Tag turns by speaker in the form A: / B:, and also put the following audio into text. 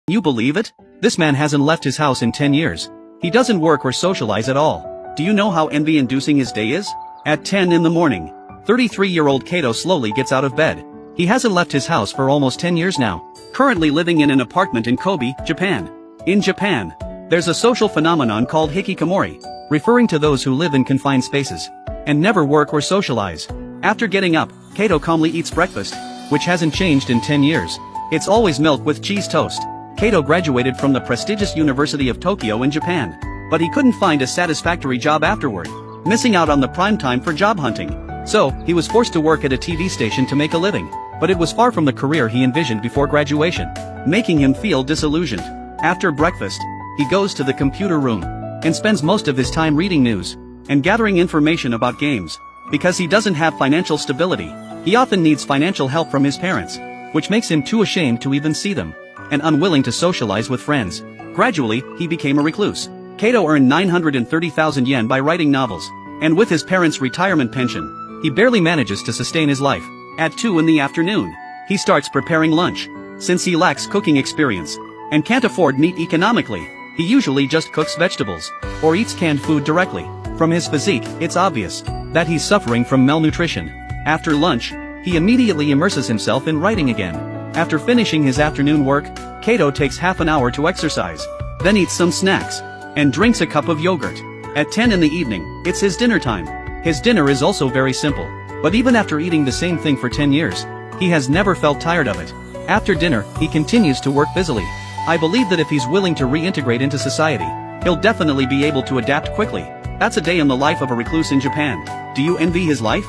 A: You believe it? This man hasn't left his house in 10 years. He doesn't work or socialize at all. Do you know how envy-inducing his day is? At 10 in the morning, 33-year-old Kato slowly gets out of bed. He hasn't left his house for almost 10 years now. Currently living in an apartment in Kobe, Japan. In Japan, there's a social phenomenon called Hikikomori, referring to those who live in confined spaces and never work or socialize. After getting up, Kato calmly eats breakfast, which hasn't changed in 10 years. It's always milk with cheese toast. Kato graduated from the prestigious University of Tokyo in Japan, but he couldn't find a satisfactory job afterward, missing out on the prime time for job hunting. So, he was forced to work at a TV station to make a living, but it was far from the career he envisioned before graduation, making him feel disillusioned. After breakfast, he goes to the computer room and spends most of his time reading news and gathering information about games. Because he doesn't have financial stability, he often needs financial help from his parents, which makes him too ashamed to even see them, and unwilling to socialize with friends. Gradually, he became a recluse. Kato earned 930,000 yen by writing novels, and with his parents' retirement pension, he barely manages to sustain his life. At 2 in the afternoon, he starts preparing lunch. Since he lacks cooking experience and can't afford meat economically, he usually just cooks vegetables or eats canned food directly. From his physique, it's obvious that he's suffering from malnutrition. After lunch, he immediately immerses himself in writing again. After finishing his afternoon work, Kato takes half an hour to exercise, then eats some snacks, and drinks a cup of yogurt. At 10 in the evening, it's his dinner time. His dinner is also very simple, but even after eating the same thing for 10 years, he has never felt tired of it. After dinner, he continues to work busily. I believe that if he's willing to reintegrate into society, he'll definitely be able to adapt quickly. That's a day in the life of a recluse in Japan. Do you envy his life?